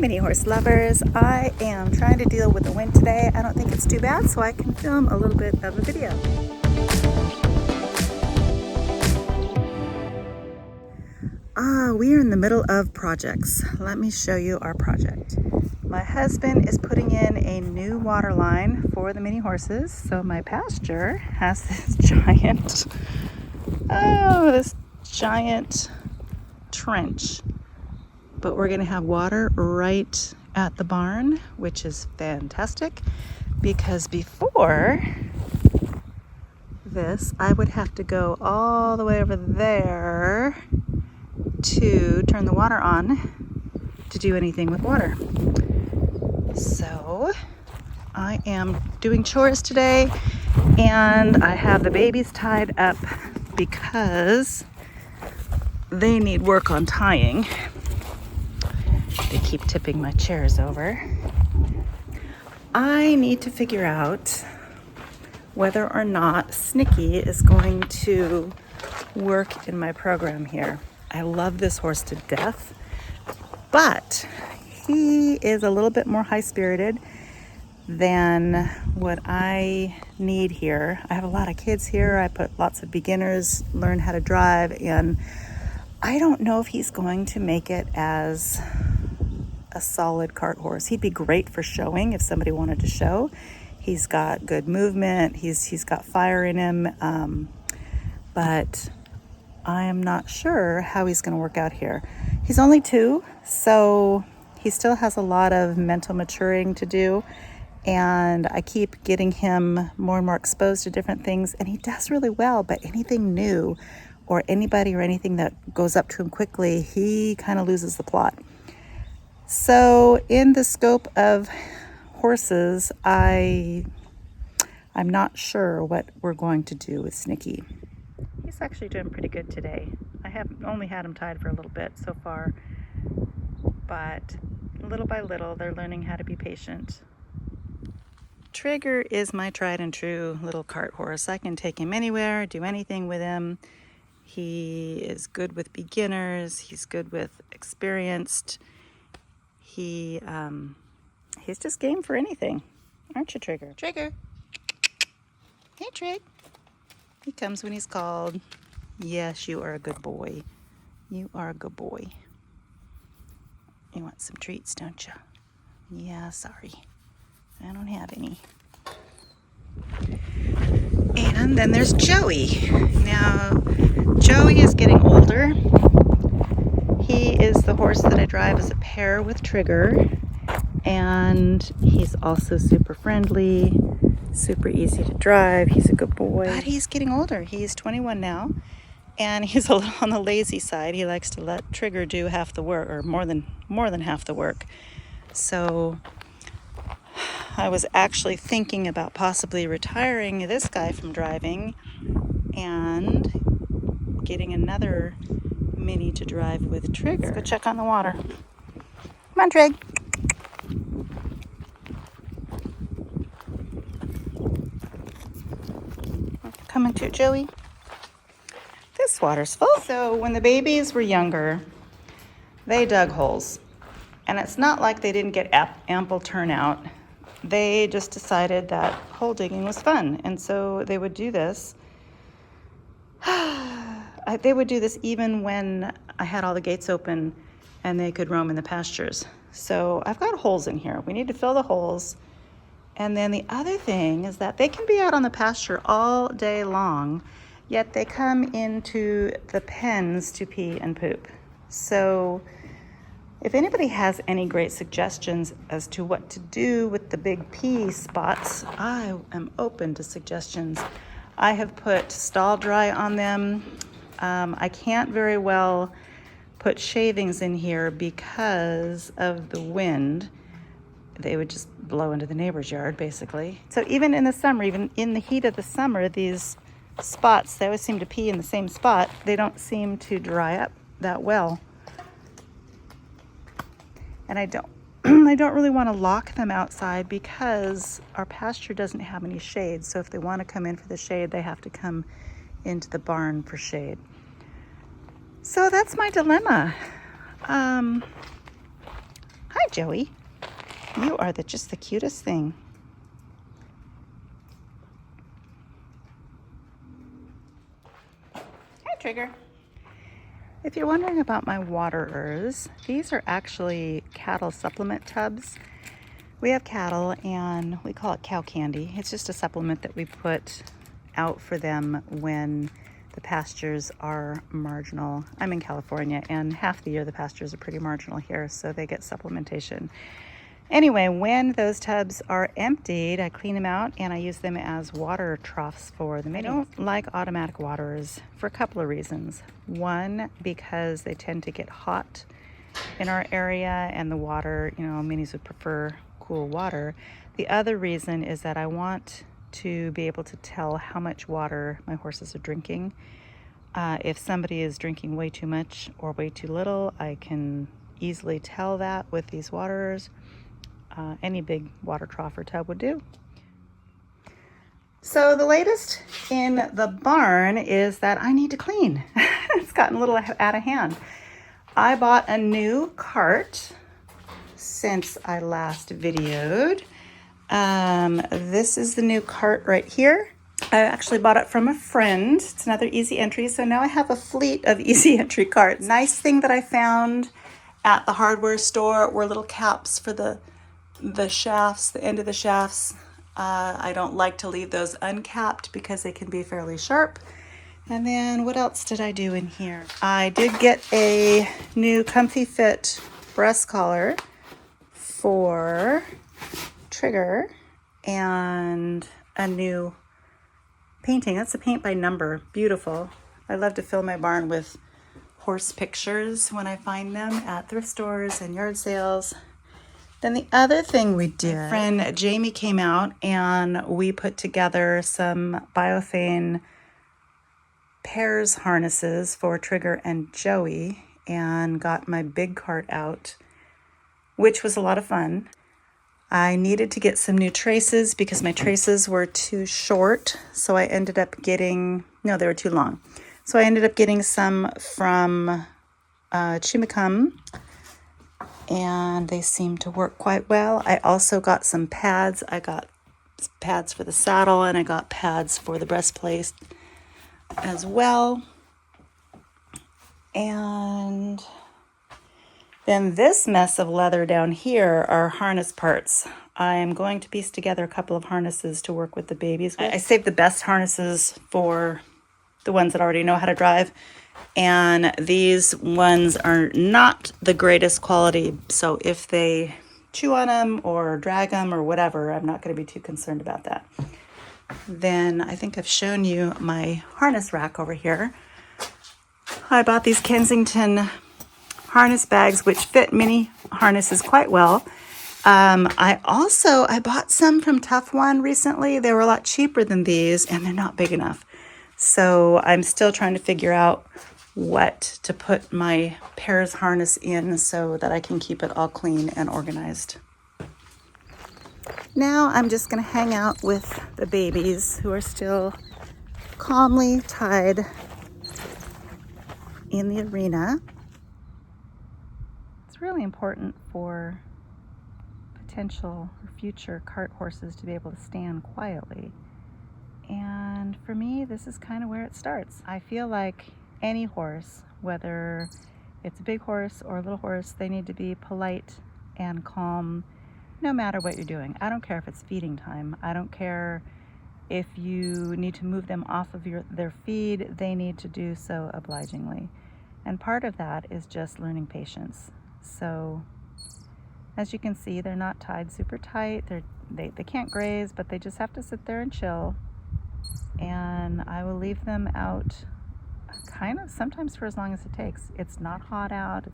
mini horse lovers. I am trying to deal with the wind today. I don't think it's too bad, so I can film a little bit of a video. We are in the middle of projects. Let me show you our project. My husband is putting in a new water line for the mini horses. So my pasture has this giant trench. But we're gonna have water right at the barn, which is fantastic, because before this, I would have to go all the way over there to turn the water on to do anything with water. So I am doing chores today, and I have the babies tied up because they need work on tying. They keep tipping my chairs over. I need to figure out whether or not Snicky is going to work in my program here. I love this horse to death, but he is a little bit more high-spirited than what I need here. I have a lot of kids here. I put lots of beginners learn how to drive, and I don't know if he's going to make it as a solid cart horse. He'd be great for showing if somebody wanted to show. He's got good movement. He's got fire in him, but I am not sure how he's going to work out here. He's only 2, so he still has a lot of mental maturing to do, and I keep getting him more and more exposed to different things, and he does really well, but anything new or anybody or anything that goes up to him quickly, he kind of loses the plot. So in the scope of horses, I'm not sure what we're going to do with Snicky. He's actually doing pretty good today. I have only had him tied for a little bit so far, but little by little, they're learning how to be patient. Trigger is my tried and true little cart horse. I can take him anywhere, do anything with him. He is good with beginners. He's good with experienced. He's just game for anything. Aren't you, Trigger? Trigger. Hey, Trig. He comes when he's called. Yes, you are a good boy. You are a good boy. You want some treats, don't you? Yeah, sorry. I don't have any. And then there's Joey. Now, Joey is getting older. He is the horse that I drive as a pair with Trigger. And he's also super friendly, super easy to drive. He's a good boy. But he's getting older. He's 21 now, and he's a little on the lazy side. He likes to let Trigger do half the work, or more than half the work. So I was actually thinking about possibly retiring this guy from driving and getting another mini to drive with Trigger. Let's go check on the water. Come on, Trig. Coming to Joey. This water's full. So when the babies were younger, they dug holes. And it's not like they didn't get ample turnout. They just decided that hole digging was fun. And so they would do this. They would do this even when I had all the gates open and they could roam in the pastures. So I've got holes in here. We need to fill the holes. And then the other thing is that they can be out on the pasture all day long, yet they come into the pens to pee and poop. So if anybody has any great suggestions as to what to do with the big pee spots, I am open to suggestions. I have put stall dry on them. I can't very well put shavings in here because of the wind. They would just blow into the neighbor's yard, basically. So even in the summer, even in the heat of the summer, these spots, they always seem to pee in the same spot. They don't seem to dry up that well. And I don't really want to lock them outside because our pasture doesn't have any shade. So if they want to come in for the shade, they have to come into the barn for shade. So that's my dilemma. Hi, Joey. You are just the cutest thing. Hi, Trigger. If you're wondering about my waterers, these are actually cattle supplement tubs. We have cattle and we call it cow candy. It's just a supplement that we put out for them when the pastures are marginal. I'm in California and half the year the pastures are pretty marginal here, so they get supplementation. Anyway, when those tubs are emptied, I clean them out and I use them as water troughs for the minis. I don't like automatic waterers for a couple of reasons. One, because they tend to get hot in our area and the water, minis would prefer cool water. The other reason is that I want to be able to tell how much water my horses are drinking. If somebody is drinking way too much or way too little, I can easily tell that with these waterers. Any big water trough or tub would do. So the latest in the barn is that I need to clean. It's gotten a little out of hand. I bought a new cart since I last videoed. This is the new cart right here. I actually bought it from a friend. It's another easy entry. So now I have a fleet of easy entry carts. Nice thing that I found at the hardware store were little caps for the shafts, the end of the shafts. I don't like to leave those uncapped because they can be fairly sharp. And then what else did I do in here? I did get a new Comfy Fit breast collar for Trigger and a new painting. That's a paint by number. Beautiful. I love to fill my barn with horse pictures when I find them at thrift stores and yard sales. Then the other thing we did, my friend Jamie came out and we put together some Biophane pairs harnesses for Trigger and Joey and got my big cart out, which was a lot of fun. I needed to get some new traces because my traces were too short, so I ended up getting, no, they were too long. So I ended up getting some from Chimicum, and they seem to work quite well. I also got some pads. I got pads for the saddle and I got pads for the breastplate as well. And then this mess of leather down here are harness parts. I'm going to piece together a couple of harnesses to work with the babies with. I saved the best harnesses for the ones that already know how to drive. And these ones are not the greatest quality. So if they chew on them or drag them or whatever, I'm not going to be too concerned about that. Then I think I've shown you my harness rack over here. I bought these Kensington harness bags, which fit mini harnesses quite well. I bought some from Tough One recently. They were a lot cheaper than these and they're not big enough. So I'm still trying to figure out what to put my pairs harness in so that I can keep it all clean and organized. Now I'm just going to hang out with the babies who are still calmly tied in the arena. It's really important for potential or future cart horses to be able to stand quietly. And for me, this is kind of where it starts. I feel like any horse, whether it's a big horse or a little horse, they need to be polite and calm no matter what you're doing. I don't care if it's feeding time. I don't care if you need to move them off of their feed. They need to do so obligingly. And part of that is just learning patience. So as you can see, they're not tied super tight. They can't graze, but they just have to sit there and chill. And I will leave them out kind of sometimes for as long as it takes. It's not hot out.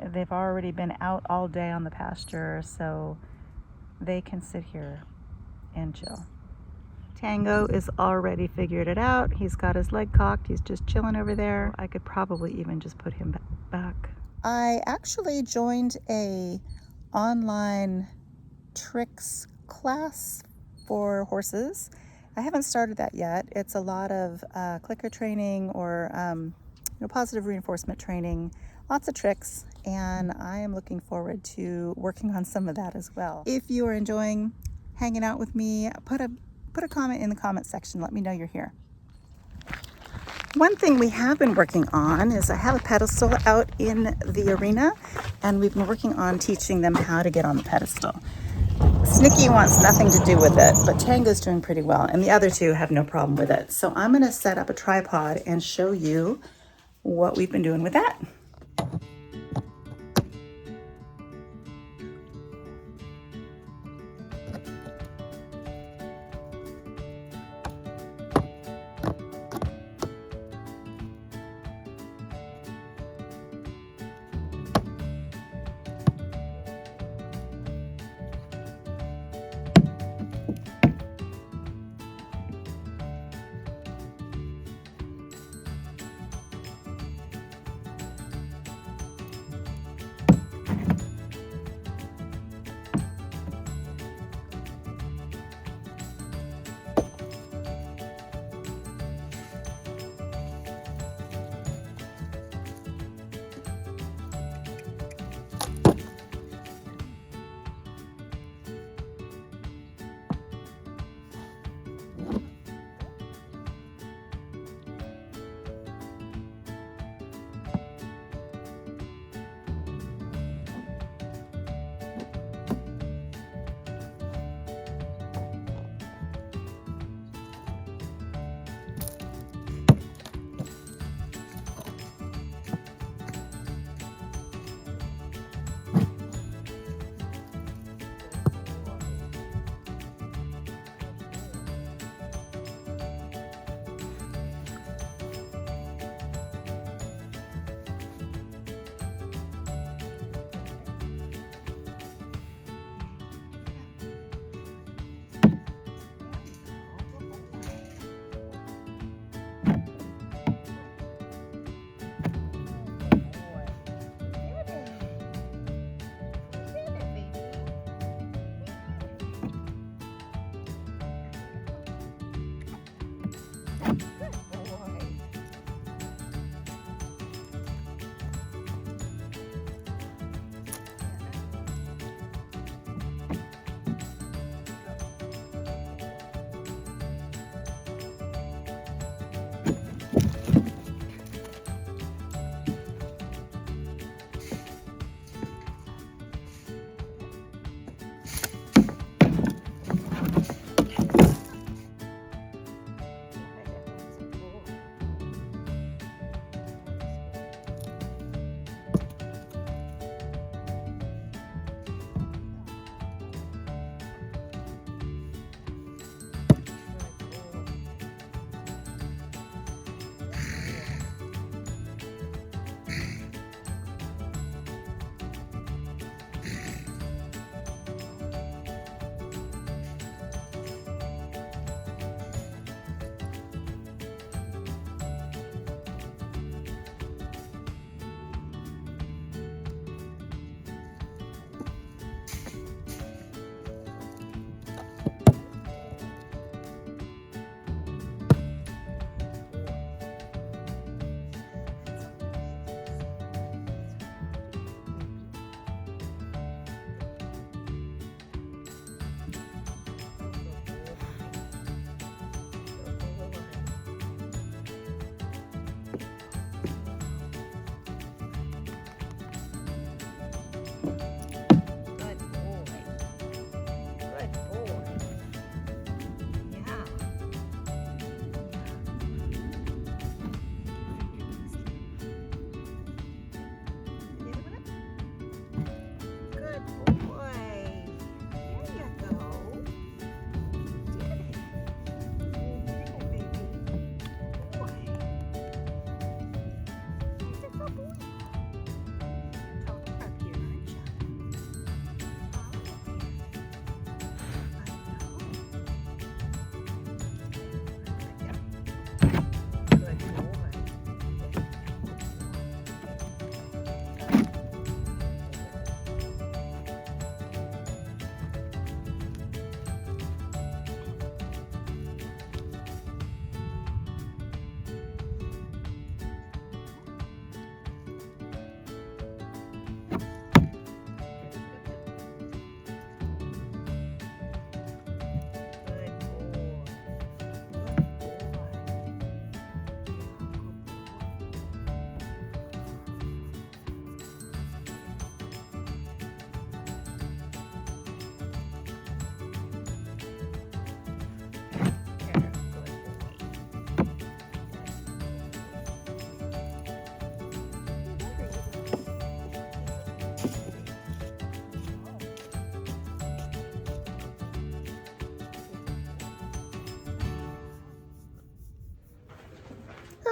They've already been out all day on the pasture, so they can sit here and chill. Tango is already figured it out. He's got his leg cocked. He's just chilling over there. I could probably even just put him back. I actually joined a online tricks class for horses. I haven't started that yet. It's a lot of clicker training or positive reinforcement training lots of tricks, and I am looking forward to working on some of that as well. If you are enjoying hanging out with me, put a comment in the comment section. Let me know you're here. One thing we have been working on is I have a pedestal out in the arena, and we've been working on teaching them how to get on the pedestal. Snicky wants nothing to do with it, but Tango's doing pretty well, and the other two have no problem with it. So I'm going to set up a tripod and show you what we've been doing with that.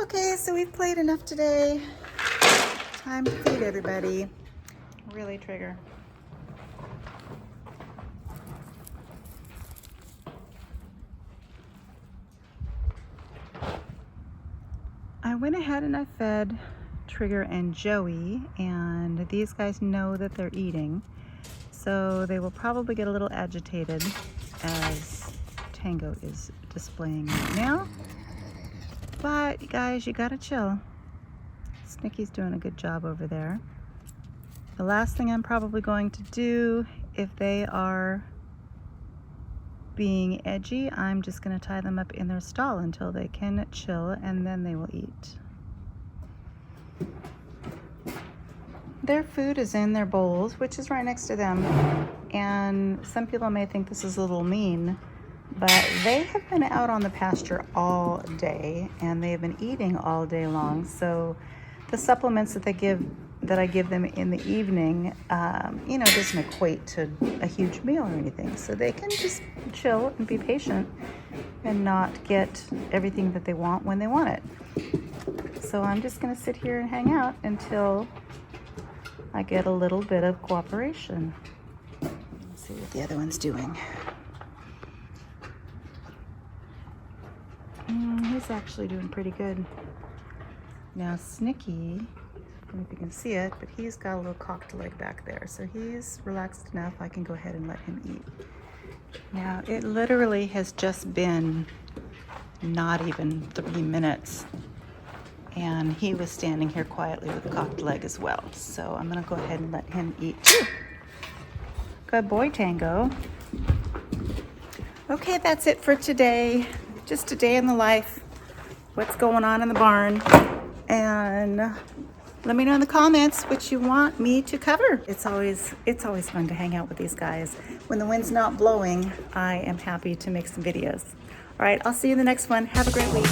Okay, so we've played enough today. Time to feed everybody. Really, Trigger. I went ahead and I fed Trigger and Joey, and these guys know that they're eating, so they will probably get a little agitated as Tango is displaying right now. But guys, you gotta chill. Snicky's doing a good job over there. The last thing I'm probably going to do, if they are being edgy, I'm just gonna tie them up in their stall until they can chill, and then they will eat. Their food is in their bowls, which is right next to them. And some people may think this is a little mean, but they have been out on the pasture all day and they've been eating all day long. So the supplements that I give them in the evening, doesn't equate to a huge meal or anything. So they can just chill and be patient and not get everything that they want when they want it. So I'm just gonna sit here and hang out until I get a little bit of cooperation. Let's see what the other one's doing. He's actually doing pretty good. Now Snicky, I don't know if you can see it, but he's got a little cocked leg back there. So he's relaxed enough, I can go ahead and let him eat. Now it literally has just been not even 3 minutes. And he was standing here quietly with a cocked leg as well. So I'm gonna go ahead and let him eat too. Good boy, Tango. Okay, that's it for today. Just a day in the life. What's going on in the barn. And let me know in the comments what you want me to cover. It's always fun to hang out with these guys. When the wind's not blowing, I am happy to make some videos. All right, I'll see you in the next one. Have a great week.